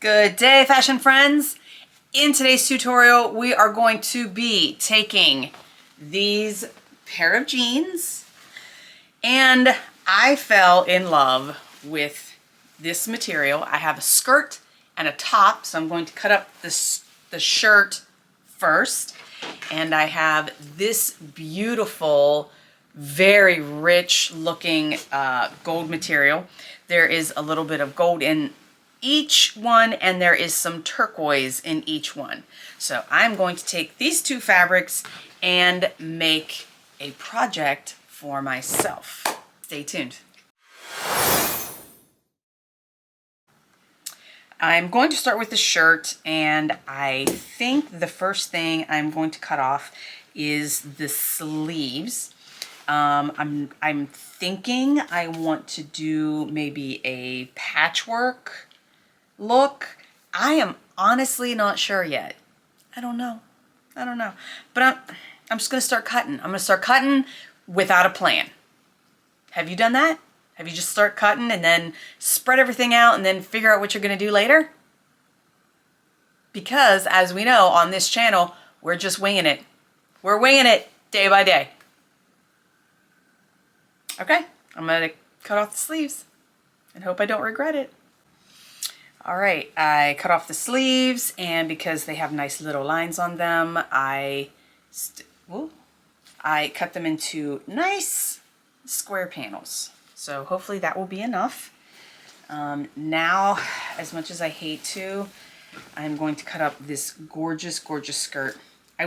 Good day, fashion friends. In today's tutorial, we are going to be taking these pair of jeans, and I fell in love with this material. I have a skirt and a top, so I'm going to cut up the shirt first, and I have this beautiful, very rich looking gold material. There is a little bit of gold in each one, and there is some turquoise in each one. So I'm going to take these two fabrics and make a project for myself. Stay tuned. I'm going to start with the shirt, and I think the first thing I'm going to cut off is the sleeves. I'm thinking I want to do maybe a patchwork look. I am honestly not sure yet. I don't know. But I'm just gonna start cutting. I'm gonna start cutting without a plan. Have you done that? Have you just start cutting and then spread everything out and then figure out what you're gonna do later? Because as we know on this channel, we're just winging it. We're winging it day by day. Okay, I'm gonna cut off the sleeves and hope I don't regret it. All right, I cut off the sleeves, and because they have nice little lines on them, I cut them into nice square panels. So hopefully that will be enough. Now, as much as I hate to, I'm going to cut up this gorgeous, gorgeous skirt. I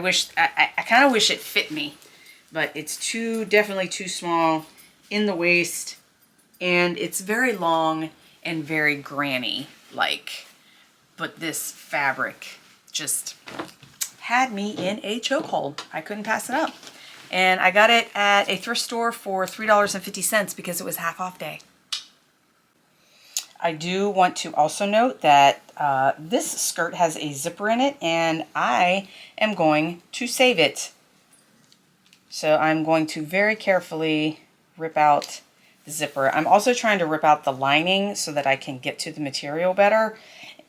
kind of wish it fit me, but it's definitely too small in the waist, and it's very long and very granny-like. But this fabric just had me in a chokehold. I couldn't pass it up. And I got it at a thrift store for $3.50 because it was half off day. I do want to also note that this skirt has a zipper in it, and I am going to save it. So I'm going to very carefully rip out the zipper. I'm also trying to rip out the lining so that I can get to the material better.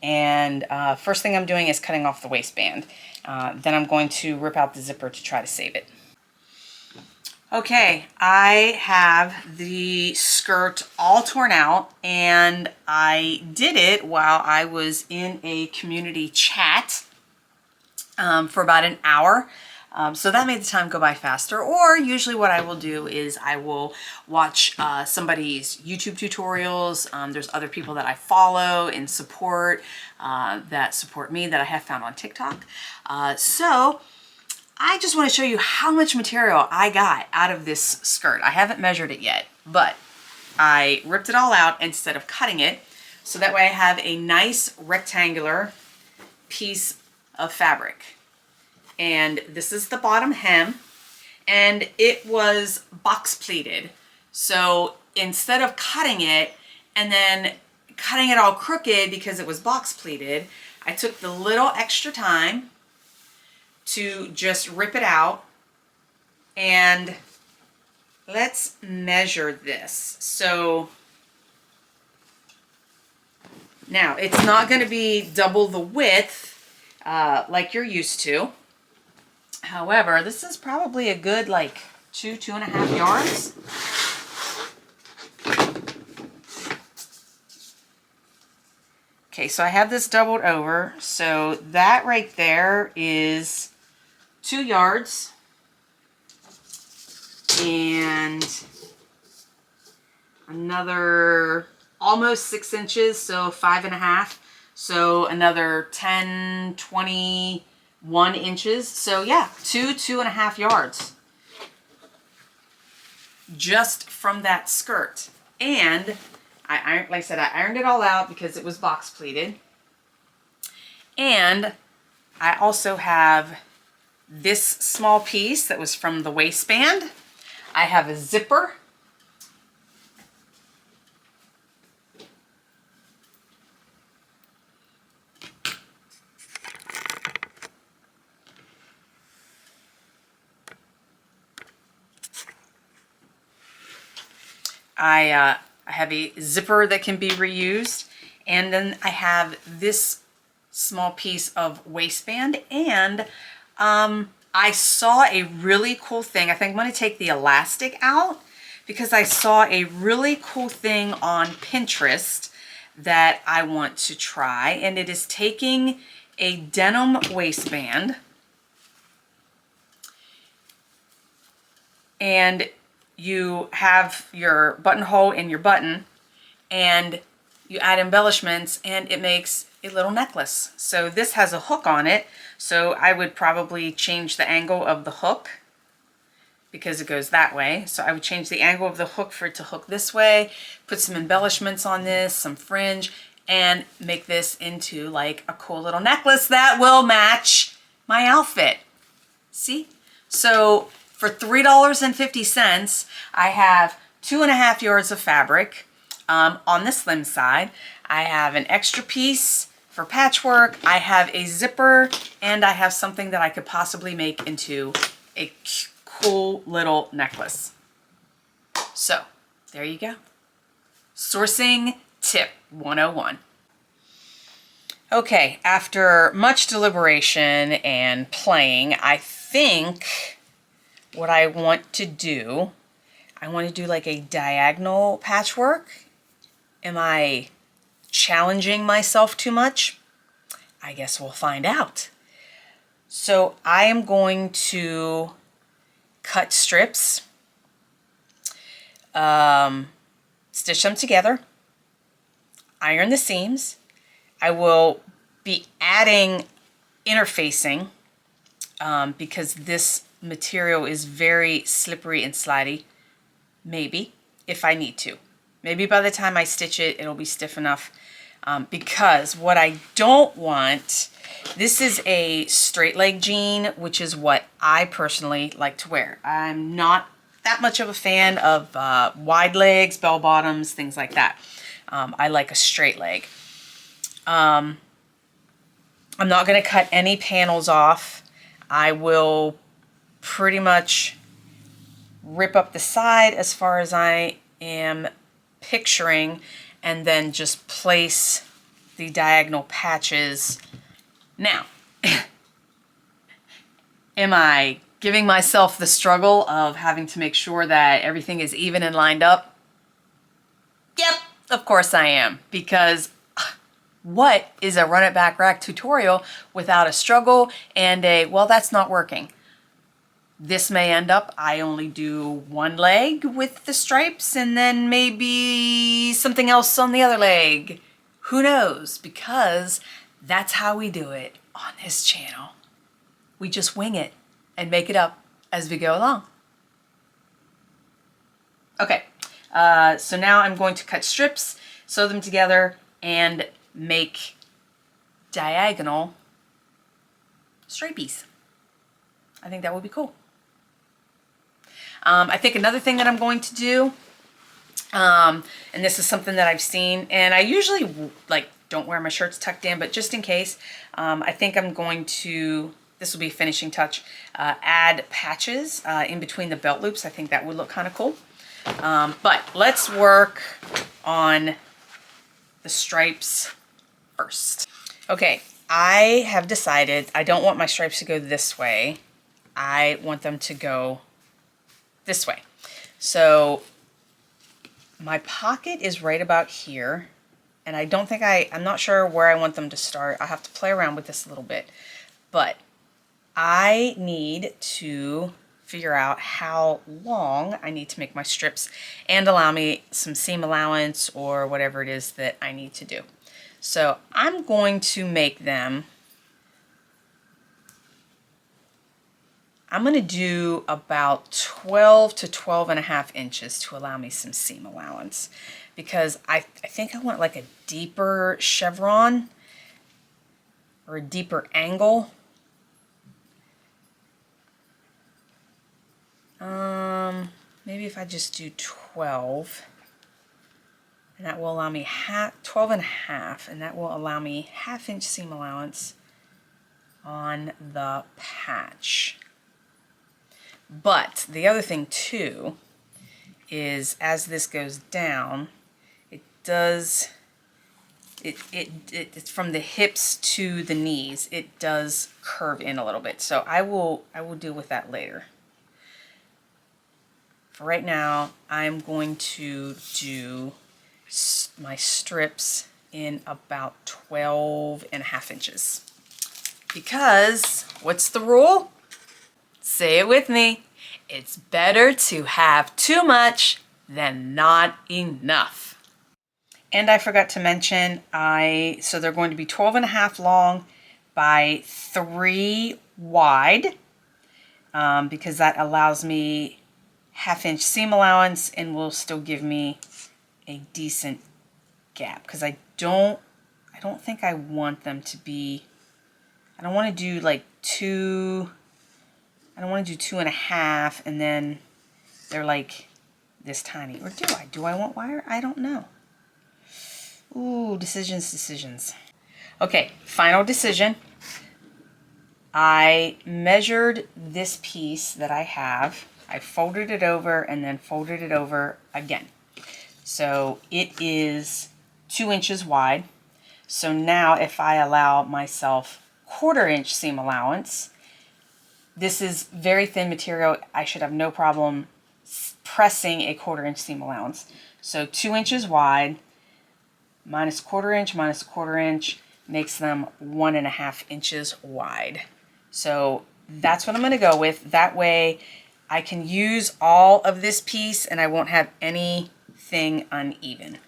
And first thing I'm doing is cutting off the waistband. Then I'm going to rip out the zipper to try to save it. Okay, I have the skirt all torn out, and I did it while I was in a community chat for about an hour. So that made the time go by faster. Or usually what I will do is I will watch somebody's YouTube tutorials. There's other people that I follow and support that support me that I have found on TikTok. So I just want to show you how much material I got out of this skirt. I haven't measured it yet, but I ripped it all out instead of cutting it. So that way I have a nice rectangular piece of fabric. And this is the bottom hem, and it was box pleated. So instead of cutting it and then cutting it all crooked because it was box pleated, I took the little extra time to just rip it out. And let's measure this. So now it's not going to be double the width like you're used to. However, this is probably a good like 2.5 yards. Okay, so I have this doubled over. So that right there is 2 yards. And another almost 6 inches, so 5.5. So another 10, 21 inches. So yeah, 2.5 yards just from that skirt. And like I said, I ironed it all out because it was box pleated. And I also have this small piece that was from the waistband. I have a zipper. I have a zipper that can be reused, And then I have this small piece of waistband, and I saw a really cool thing. I think I'm going to take the elastic out because I saw a really cool thing on Pinterest that I want to try, and it is taking a denim waistband and you have your buttonhole in your button and you add embellishments and it makes a little necklace. So this has a hook on it, so I would probably change the angle of the hook because it goes that way. So I would change the angle of the hook for it to hook this way, put some embellishments on this, some fringe, and make this into like a cool little necklace that will match my outfit. See? So for $3.50, I have 2.5 yards of fabric on the slim side. I have an extra piece for patchwork. I have a zipper, and I have something that I could possibly make into a cool little necklace. So there you go. Sourcing tip 101. Okay, after much deliberation and playing, I think what I want to do, I want to do like a diagonal patchwork. Am I challenging myself too much? I guess we'll find out. So I am going to cut strips, stitch them together, iron the seams. I will be adding interfacing because this material is very slippery and slidey. Maybe, if I need to. Maybe by the time I stitch it, it'll be stiff enough. Because what I don't want, this is a straight leg jean, which is what I personally like to wear. I'm not that much of a fan of wide legs, bell bottoms, things like that. I like a straight leg. I'm not going to cut any panels off. I will pretty much rip up the side as far as I am picturing, and then just place the diagonal patches. Now, am I giving myself the struggle of having to make sure that everything is even and lined up? Yep, of course I am, because what is a run it back rack tutorial without a struggle and a, well, that's not working? This may end up, I only do one leg with the stripes and then maybe something else on the other leg. Who knows? Because that's how we do it on this channel. We just wing it and make it up as we go along. Okay, so now I'm going to cut strips, sew them together, and make diagonal stripies. I think that would be cool. I think another thing that I'm going to do, and this is something that I've seen, and I usually like don't wear my shirts tucked in, but just in case, I think I'm going to, this will be a finishing touch, add patches in between the belt loops. I think that would look kind of cool. But let's work on the stripes first. Okay, I have decided I don't want my stripes to go this way. I want them to go this way. So my pocket is right about here, and I don't think I'm not sure where I want them to start. I'll have to play around with this a little bit, but I need to figure out how long I need to make my strips and allow me some seam allowance or whatever it is that I need to do. So I'm going to make them, I'm going to do about 12 to 12.5 inches to allow me some seam allowance, because I think I want like a deeper chevron or a deeper angle. Maybe if I just do 12, and that will allow me 12.5, and that will allow me 1/2 inch seam allowance on the patch. But the other thing too is as this goes down, it does it's from the hips to the knees. It does curve in a little bit. So I will deal with that later. For right now, I'm going to do my strips in about 12.5 inches. Because what's the rule? Say it with me. It's better to have too much than not enough. And I forgot to mention, so they're going to be 12.5 long by 3 wide, because that allows me 1/2 inch seam allowance and will still give me a decent gap. Because I don't think I want them to be, I don't want to do like 2, I don't want to do 2.5 and then they're like this tiny. Or do I? Do I want wire? I don't know. Ooh, decisions. Okay, final decision. I measured this piece that I have. I folded it over and then folded it over again. So it is 2 inches wide. So now if I allow myself 1/4 inch seam allowance, this is very thin material. I should have no problem pressing a 1/4 inch seam allowance. So 2 inches wide minus 1/4 inch minus 1/4 inch makes them 1.5 inches wide. So that's what I'm going to go with. That way I can use all of this piece and I won't have anything uneven.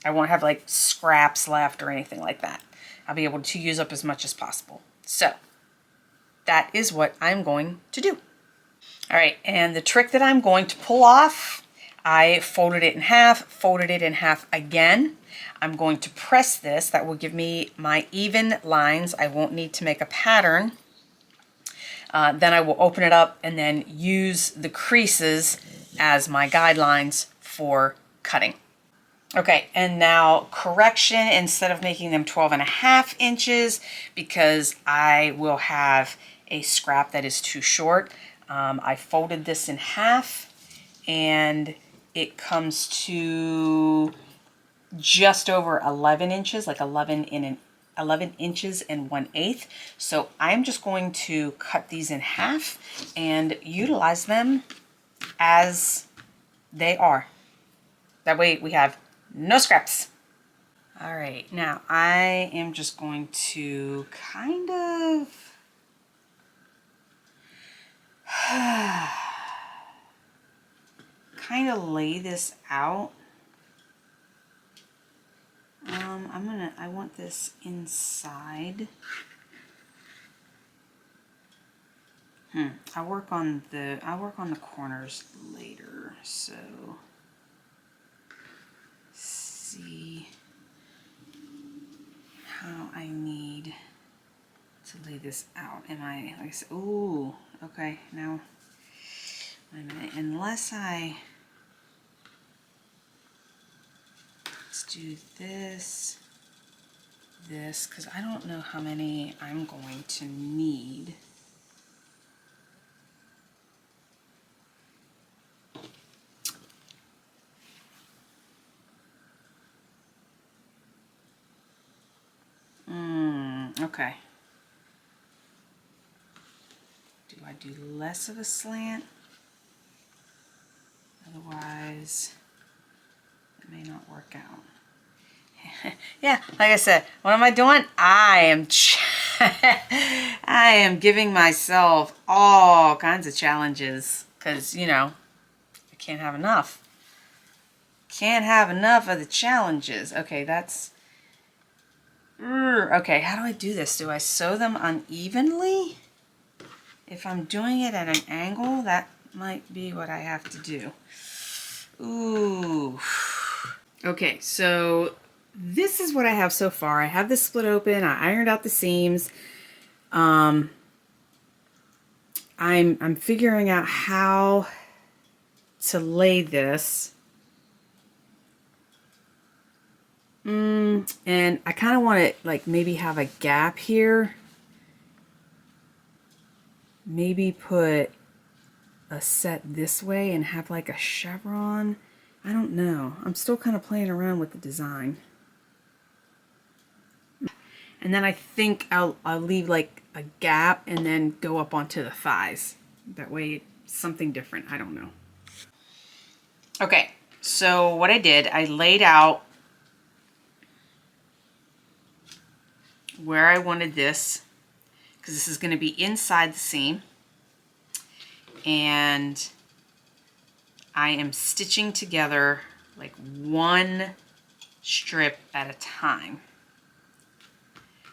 I won't have like scraps left or anything like that. I'll be able to use up as much as possible. So that is what I'm going to do. All right, and the trick that I'm going to pull off, I folded it in half, folded it in half again. I'm going to press this. That will give me my even lines. I won't need to make a pattern. Then I will open it up and then use the creases as my guidelines for cutting. Okay, and now correction, instead of making them 12.5 inches, because I will have a scrap that is too short, I folded this in half and it comes to just over 11 inches, like 11 inches and 1/8. So I'm just going to cut these in half and utilize them as they are. That way we have no scraps. All right, now I am just going to kind of lay this out. I want this inside. I'll work on the corners later. So see how I need to lay this out. Am I, like I said, ooh, okay, now wait a minute, let's do this, because I don't know how many I'm going to need. Okay. Do I do less of a slant? Otherwise, it may not work out. Yeah, like I said, what am I doing? I am giving myself all kinds of challenges because, you know, I can't have enough. Can't have enough of the challenges. Okay, that's... Okay, how do I do this? Do I sew them unevenly? If I'm doing it at an angle, that might be what I have to do. Ooh. Okay, so this is what I have so far. I have this split open. I ironed out the seams. I'm figuring out how to lay this. And I kind of want to like maybe have a gap here. Maybe put a set this way and have like a chevron. I don't know. I'm still kind of playing around with the design. And then I think I'll leave like a gap and then go up onto the thighs. That way it's something different. I don't know. Okay, so what I did, I laid out where I wanted this, because this is going to be inside the seam, and I am stitching together like one strip at a time.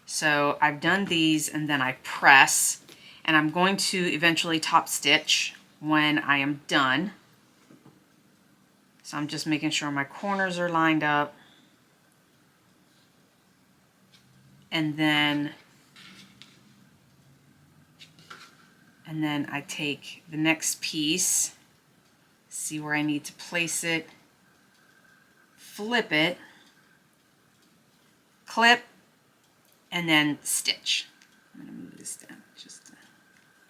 So I've done these and then I press, and I'm going to eventually top stitch when I am done. So I'm just making sure my corners are lined up. And then I take the next piece, see where I need to place it, flip it, clip, and then stitch. I'm going to move this down just a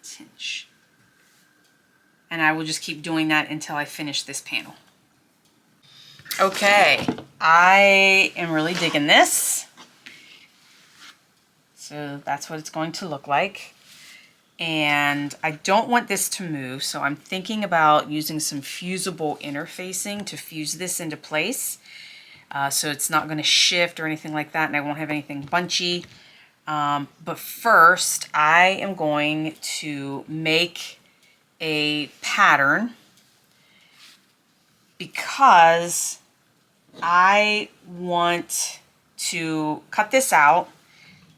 tinge. And I will just keep doing that until I finish this panel. Okay, I am really digging this. So that's what it's going to look like. And I don't want this to move, so I'm thinking about using some fusible interfacing to fuse this into place. So it's not going to shift or anything like that, and I won't have anything bunchy. But first, I am going to make a pattern because I want to cut this out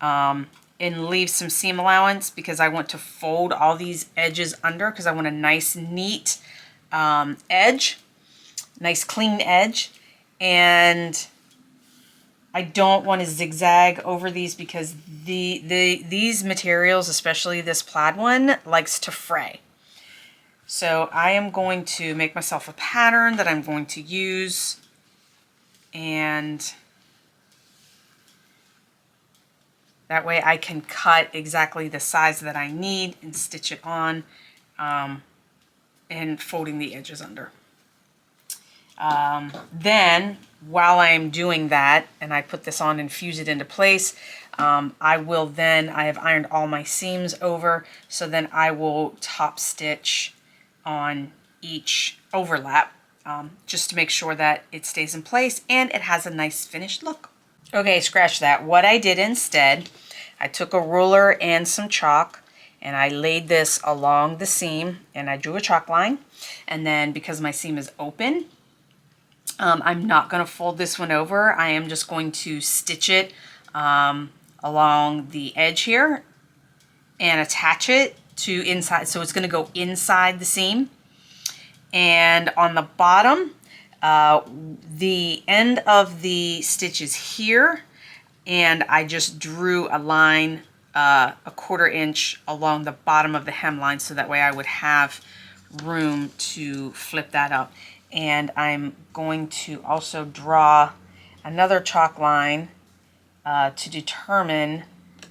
and leave some seam allowance, because I want to fold all these edges under, because I want a nice neat edge, nice clean edge. And I don't want to zigzag over these, because these materials, especially this plaid one, likes to fray. So I am going to make myself a pattern that I'm going to use, and that way I can cut exactly the size that I need and stitch it on, and folding the edges under. Then while I'm doing that, and I put this on and fuse it into place, I have ironed all my seams over, so then I will top stitch on each overlap, just to make sure that it stays in place and it has a nice finished look. Okay, scratch that. What I did instead, I took a ruler and some chalk, and I laid this along the seam, and I drew a chalk line. And then, because my seam is open, I'm not going to fold this one over. I am just going to stitch it along the edge here and attach it to inside. So it's going to go inside the seam. And on the bottom, the end of the stitch is here, and I just drew a line a 1/4 inch along the bottom of the hemline, so that way I would have room to flip that up. And I'm going to also draw another chalk line to determine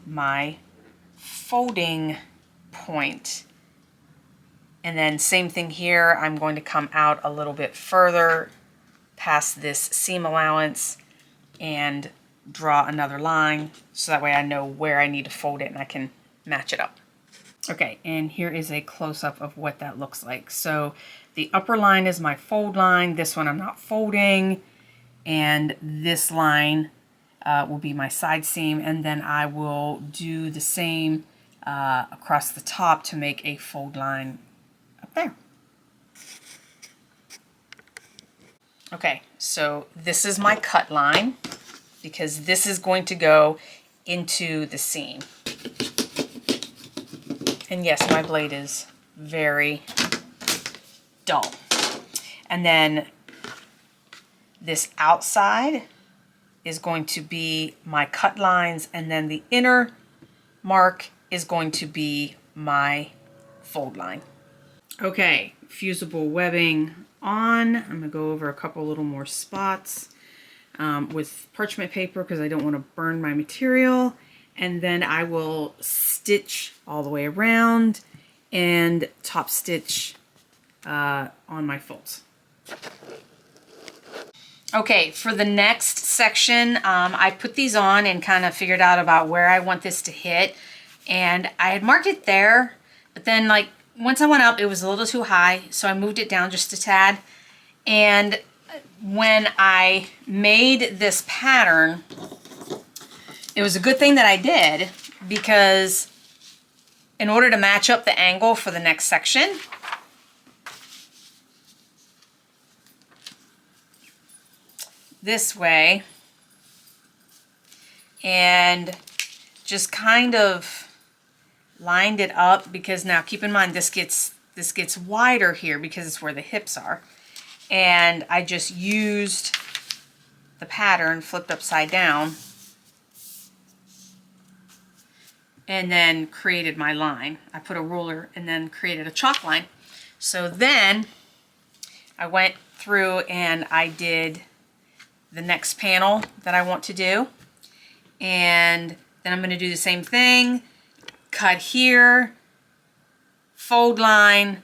my folding point. And then same thing here, I'm going to come out a little bit further past this seam allowance and draw another line, so that way I know where I need to fold it and I can match it up. Okay, and here is a close-up of what that looks like. So the upper line is my fold line. This one I'm not folding, and this line will be my side seam, and then I will do the same across the top to make a fold line up there. Okay, so this is my cut line, because this is going to go into the seam. And yes, my blade is very dull. And then this outside is going to be my cut lines, and then the inner mark is going to be my fold line. Okay, fusible webbing on. I'm gonna go over a couple little more spots with parchment paper, because I don't want to burn my material. And then I will stitch all the way around and top stitch on my folds. Okay, for the next section, I put these on and kind of figured out about where I want this to hit. And I had marked it there, but then like once I went up, it was a little too high. So I moved it down just a tad. And when I made this pattern, it was a good thing that I did, because in order to match up the angle for the next section, this way, and just kind of lined it up, because now keep in mind this gets wider here because it's where the hips are. And I just used the pattern flipped upside down and then created my line. I put a ruler and then created a chalk line. So then I went through and I did the next panel that I want to do. And then I'm going to do the same thing. Cut here, fold line,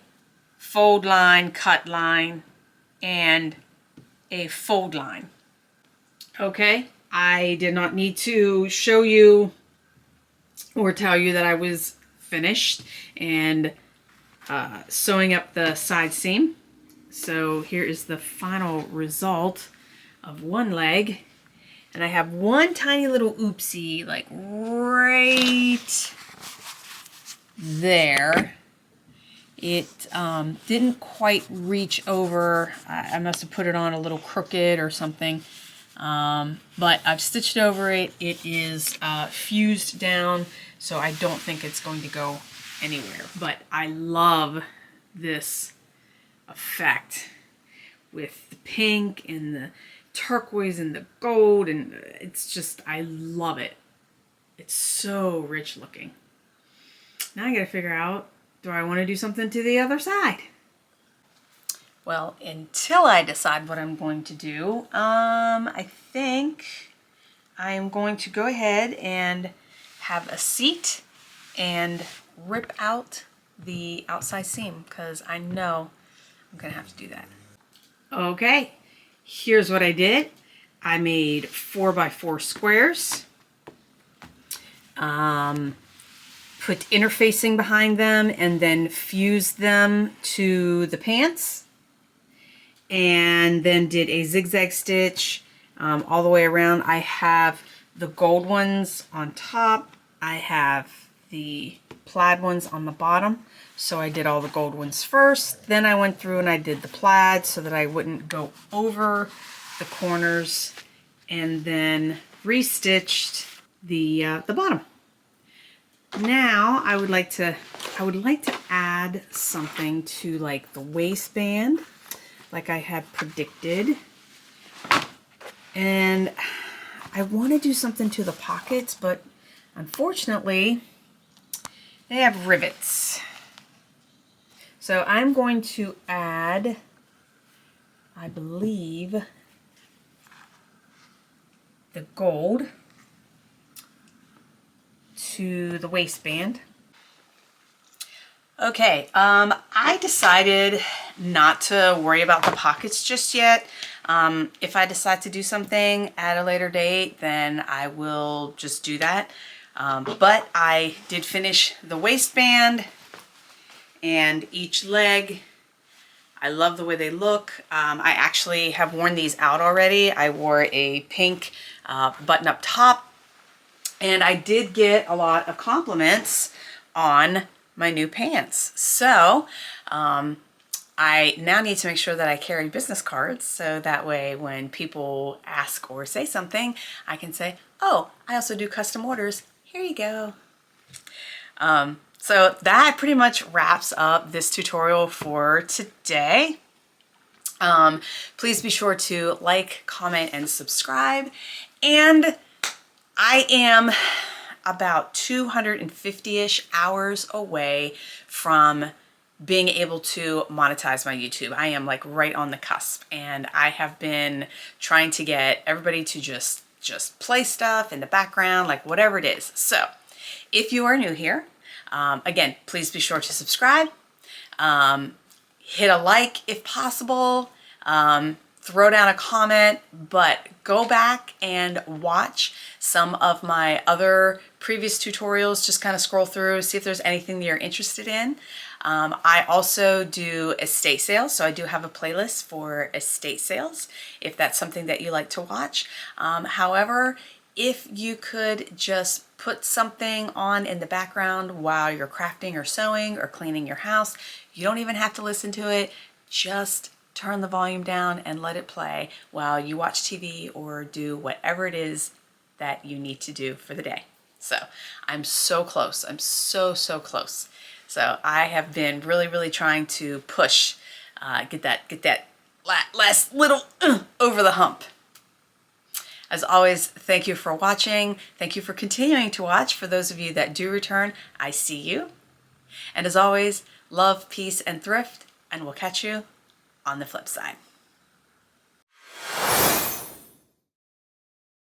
cut line, and a fold line. Okay, I did not need to show you or tell you that I was finished and sewing up the side seam. So here is the final result of one leg. And I have one tiny little oopsie, like right there. It didn't quite reach over. I must have put it on a little crooked or something. But I've stitched over it. It is fused down, so I don't think it's going to go anywhere. But I love this effect with the pink and the turquoise and the gold, and it's just, I love it. It's so rich looking. Now I gotta figure out, do I want to do something to the other side? Well, until I decide what I'm going to do, I think I am going to go ahead and have a seat and rip out the outside seam, because I know I'm gonna have to do that. Okay, here's what I did. I made 4x4 squares. Put interfacing behind them and then fused them to the pants, and then did a zigzag stitch all the way around. I have the gold ones on top. I have the plaid ones on the bottom. So I did all the gold ones first. Then I went through and I did the plaid so that I wouldn't go over the corners, and then restitched the bottom. Now I would like to add something to like the waistband, like I had predicted. And I want to do something to the pockets, but unfortunately they have rivets. So I'm going to add, I believe, the gold to the waistband. Okay, I decided not to worry about the pockets just yet. If I decide to do something at a later date, then I will just do that. But I did finish the waistband and each leg. I love the way they look. I actually have worn these out already. I wore a pink button-up top, and I did get a lot of compliments on my new pants. So I now need to make sure that I carry business cards, so that way when people ask or say something, I can say, oh, I also do custom orders. Here you go. So that pretty much wraps up this tutorial for today. Please be sure to like, comment, and subscribe. And I am about 250-ish hours away from being able to monetize my YouTube. I am like right on the cusp, and I have been trying to get everybody to just play stuff in the background, like whatever it is. So if you are new here, again, please be sure to subscribe, hit a like if possible, throw down a comment, but go back and watch some of my other previous tutorials. Just kind of scroll through, see if there's anything that you're interested in. I also do estate sales, so I do have a playlist for estate sales if that's something that you like to watch. However, if you could just put something on in the background while you're crafting or sewing or cleaning your house, you don't even have to listen to it. Just turn the volume down and let it play while you watch TV or do whatever it is that you need to do for the day. So I'm so close. I'm so close. So I have been really trying to push, get that last little over the hump. As always, thank you for watching. Thank you for continuing to watch. For those of you that do return, I see you. And as always, love, peace, and thrift, and we'll catch you on the flip side.